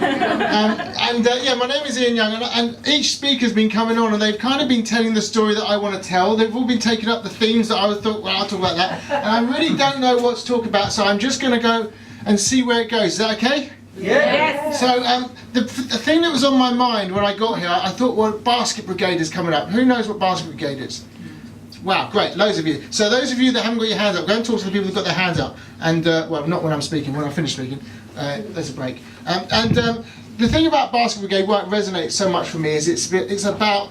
Yeah, my name is Ian Young, and each speaker's been coming on, and they've kind of been telling the story that I want to tell. They've all been taking up the themes that I thought, well, I'll talk about that. And I really don't know what to talk about, so I'm just going to go and see where it goes. Is that okay? Yes. So the thing that was on my mind when I got here, I thought, well, Basket Brigade is coming up. Who knows what Basket Brigade is? Wow, great, loads of you. So those of you that haven't got your hands up, go and talk to the people who've got their hands up. And, well, not when I'm speaking, when I finish speaking. There's a break. The thing about Basket Brigade, why it resonates so much for me, is it's about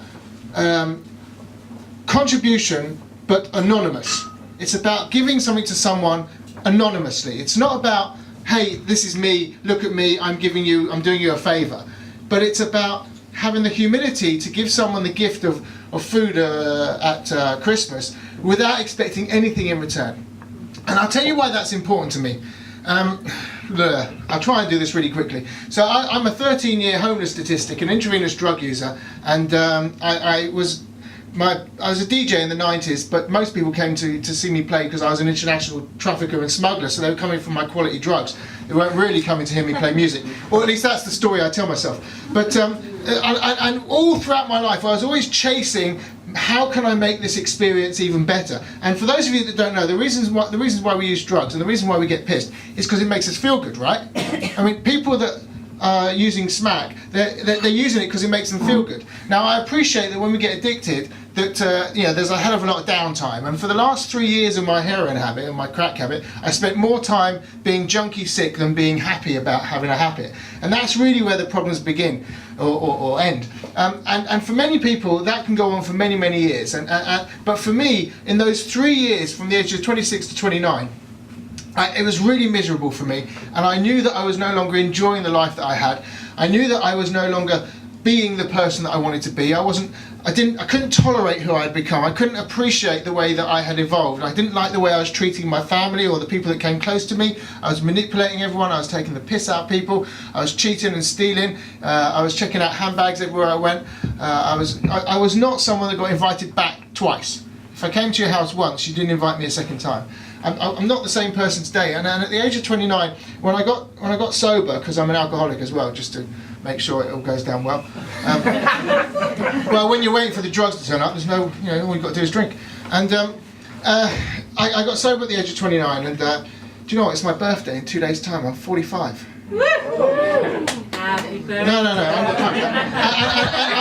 contribution, but anonymous. It's about giving something to someone anonymously. It's not about, hey, this is me, look at me, I'm doing you a favour. But it's about having the humility to give someone the gift of food at Christmas without expecting anything in return. And I'll tell you why that's important to me. I'll try and do this really quickly. So I'm a 13-year homeless statistic, an intravenous drug user, and I was a DJ in the 90s, but most people came to see me play because I was an international trafficker and smuggler, so they were coming for my quality drugs. They weren't really coming to hear me play music, or at least that's the story I tell myself. But and all throughout my life I was always chasing, how can I make this experience even better? And for those of you that don't know, the reasons why we use drugs and the reason why we get pissed is because it makes us feel good, right? I mean, people that are using smack, they're using it because it makes them feel good. Now, I appreciate that when we get addicted, that there's a hell of a lot of downtime. And for the last 3 years of my heroin habit and my crack habit, I spent more time being junkie sick than being happy about having a habit. And that's really where the problems begin or end. And for many people, that can go on for many, many years. But for me, in those 3 years, from the age of 26 to 29, it was really miserable for me, and I knew that I was no longer enjoying the life that I had. I knew that I was no longer being the person that I wanted to be. I couldn't tolerate who I had become. I couldn't appreciate the way that I had evolved. I didn't like the way I was treating my family or the people that came close to me. I was manipulating everyone. I was taking the piss out of people. I was cheating and stealing. I was checking out handbags everywhere I went. I was not someone that got invited back twice. If I came to your house once, you didn't invite me a second time. I'm not the same person today. And at the age of 29, when I got sober, because I'm an alcoholic as well, just to make sure it all goes down well. Well, when you're waiting for the drugs to turn up, there's no, all you've got to do is drink. And I got sober at the age of 29, and do you know what? It's my birthday in 2 days' time. I'm 45. Happy birthday. No, I'm not trying.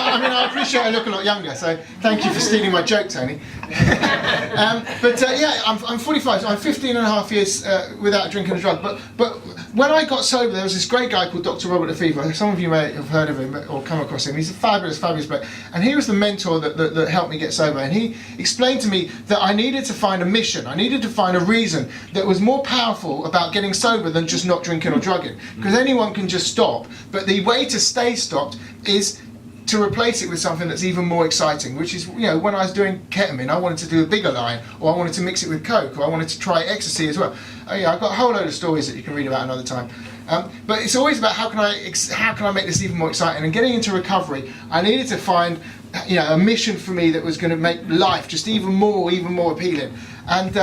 I mean, I appreciate I look a lot younger, so thank you for stealing my joke, Tony. Yeah, I'm 45, so I'm 15 and a half years without drinking a drug. But when I got sober, there was this great guy called Dr. Robert Lefevre. Some of you may have heard of him or come across him. He's a fabulous bloke. And he was the mentor that helped me get sober. And he explained to me that I needed to find a mission. I needed to find a reason that was more powerful about getting sober than just not drinking or drugging. Because anyone can just stop. But the way to stay stopped is to replace it with something that's even more exciting, which is, when I was doing ketamine, I wanted to do a bigger line, or I wanted to mix it with coke, or I wanted to try ecstasy as well. I've got a whole load of stories that you can read about another time. But it's always about how can I make this even more exciting. And getting into recovery, I needed to find, a mission for me that was going to make life just even more appealing. And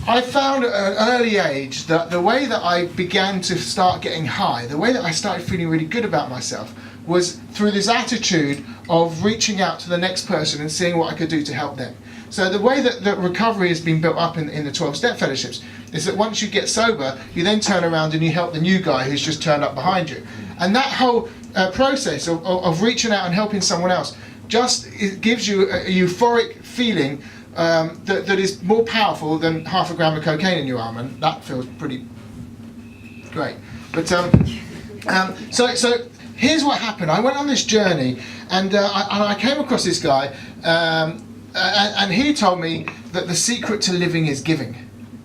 I found at an early age that the way that I began to start getting high, the way that I started feeling really good about myself, was through this attitude of reaching out to the next person and seeing what I could do to help them. So the way that recovery has been built up in the 12-step fellowships is that once you get sober, you then turn around and you help the new guy who's just turned up behind you. And that whole process of reaching out and helping someone else it gives you a euphoric feeling that is more powerful than half a gram of cocaine in your arm, and that feels pretty great. But so here's what happened. I went on this journey, and I came across this guy, and he told me that the secret to living is giving.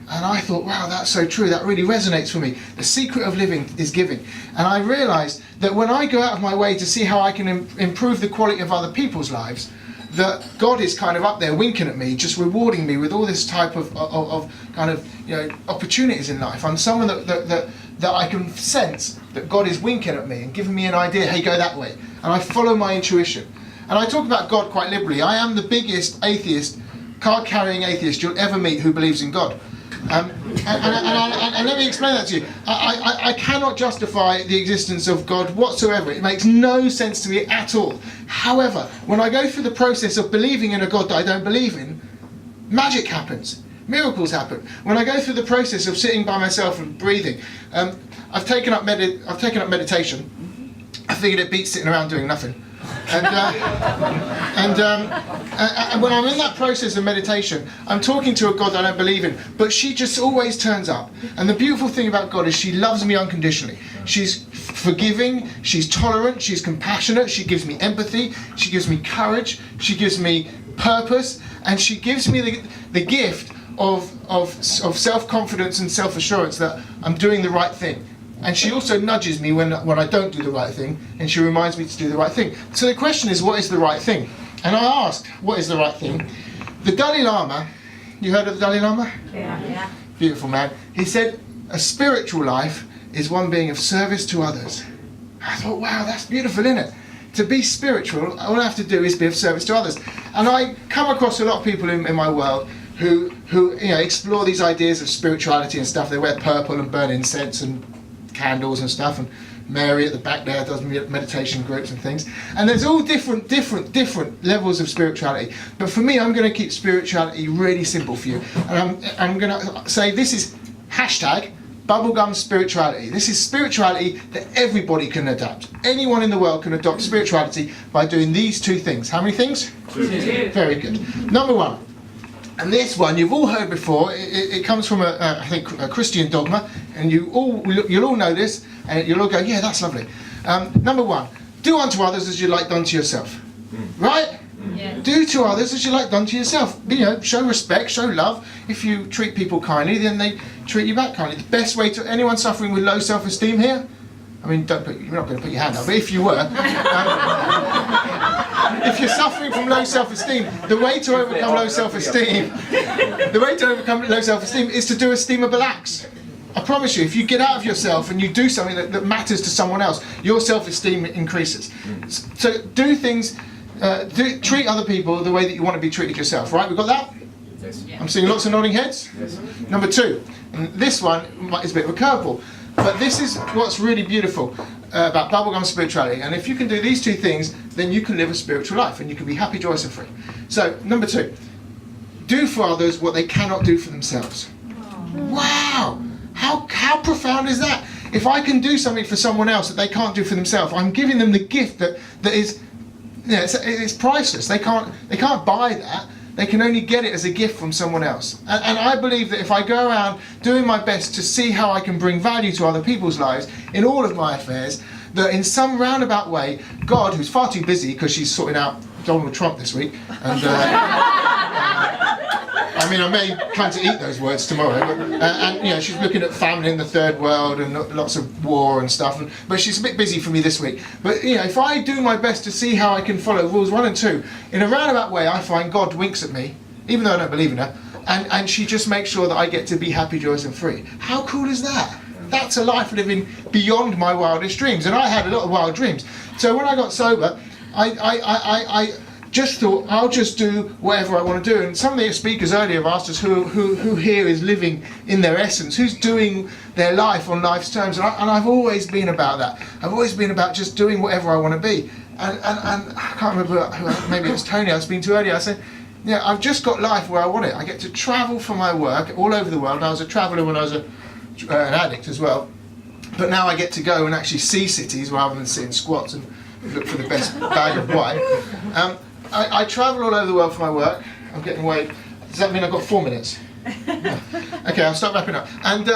And I thought, wow, that's so true. That really resonates for me. The secret of living is giving. And I realised that when I go out of my way to see how I can improve the quality of other people's lives, that God is kind of up there winking at me, just rewarding me with all this type of kind of opportunities in life. I'm someone that I can sense that God is winking at me and giving me an idea, hey, go that way. And I follow my intuition. And I talk about God quite liberally. I am the biggest atheist, card-carrying atheist you'll ever meet who believes in God. And let me explain that to you. I cannot justify the existence of God whatsoever. It makes no sense to me at all. However, when I go through the process of believing in a God that I don't believe in, magic happens. Miracles happen. When I go through the process of sitting by myself and breathing, I've taken up meditation. I figured it beats sitting around doing nothing. And when I'm in that process of meditation, I'm talking to a God that I don't believe in, but she just always turns up. And the beautiful thing about God is she loves me unconditionally. She's forgiving, she's tolerant, she's compassionate, she gives me empathy, she gives me courage, she gives me purpose, and she gives me the gift of self-confidence and self-assurance that I'm doing the right thing. And she also nudges me when I don't do the right thing, and she reminds me to do the right thing. So the question is, what is the right thing? And I asked, what is the right thing? The Dalai Lama, you heard of the Dalai Lama? Yeah. Beautiful man. He said, a spiritual life is one being of service to others. I thought, wow, that's beautiful, isn't it? To be spiritual, all I have to do is be of service to others. And I come across a lot of people in my world who explore these ideas of spirituality and stuff. They wear purple and burn incense and candles and stuff, and Mary at the back there does meditation groups and things, and there's all different levels of spirituality. But for me, I'm going to keep spirituality really simple for you, and I'm going to say this is hashtag bubblegum spirituality. This is spirituality that everybody can adapt. Anyone in the world can adopt spirituality by doing these two things. How many things? Two. Very good. Number one, and this one you've all heard before. It comes from I think a Christian dogma, and you'll all know this, and you'll all go, yeah, that's lovely. Number one, do unto others as you like done to yourself. Right? Yeah. Do to others as you like done to yourself. Show respect, show love. If you treat people kindly, then they treat you back kindly. The best way to anyone suffering with low self-esteem here. I mean, you're not going to put your hand up, but if you were, if you're suffering from low self-esteem, the way to overcome low self-esteem, is to do esteemable acts. I promise you, if you get out of yourself and you do something that matters to someone else, your self-esteem increases. So do things, treat other people the way that you want to be treated yourself. Right? We've got that? Yes. I'm seeing lots of nodding heads. Yes. Number two, and this one is a bit of a curveball. But this is what's really beautiful about bubblegum spirituality. And if you can do these two things, then you can live a spiritual life and you can be happy, joyous and free. So, number two, do for others what they cannot do for themselves. Wow! How profound is that? If I can do something for someone else that they can't do for themselves, I'm giving them the gift that is, it's priceless. They can't buy that. They can only get it as a gift from someone else. And I believe that if I go around doing my best to see how I can bring value to other people's lives in all of my affairs, that in some roundabout way, God, who's far too busy because she's sorting out Donald Trump this week, and I mean, I may plan to eat those words tomorrow, but, and she's looking at famine in the third world and lots of war and stuff, but she's a bit busy for me this week. But if I do my best to see how I can follow rules 1 and 2, in a roundabout way I find God winks at me, even though I don't believe in her, and she just makes sure that I get to be happy, joyous and free. How cool is that? That's a life living beyond my wildest dreams, and I had a lot of wild dreams. So when I got sober, I just thought I'll just do whatever I want to do. And some of the speakers earlier have asked us who here is living in their essence, who's doing their life on life's terms, and I've always been about that. I've always been about just doing whatever I want to be. And I can't remember, maybe it was Tony I was speaking to earlier. I said, I've just got life where I want it. I get to travel for my work all over the world. I was a traveller when I was an addict as well, but now I get to go and actually see cities rather than sit in squats and look for the best bag of wine. I travel all over the world for my work. I'm getting away. Does that mean I've got 4 minutes? No. Okay, I'll start wrapping up. And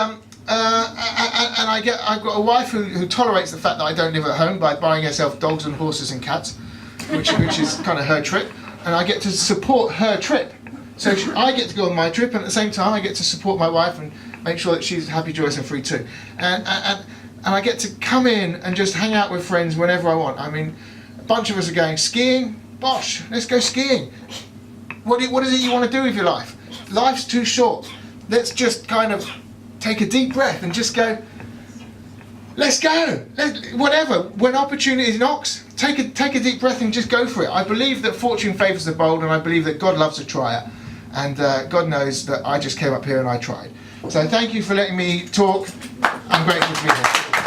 I've got a wife who tolerates the fact that I don't live at home by buying herself dogs and horses and cats, which is kind of her trip. And I get to support her trip. So I get to go on my trip, and at the same time I get to support my wife and make sure that she's happy, joyous and free too. And I get to come in and just hang out with friends whenever I want. I mean, a bunch of us are going skiing. Bosh, let's go skiing. What is it you want to do with your life? Life's too short. Let's just kind of take a deep breath and just go, let's go. Whatever. When opportunity knocks, take a deep breath and just go for it. I believe that fortune favours the bold, and I believe that God loves a trier. And God knows that I just came up here and I tried. So thank you for letting me talk. I'm grateful to be here.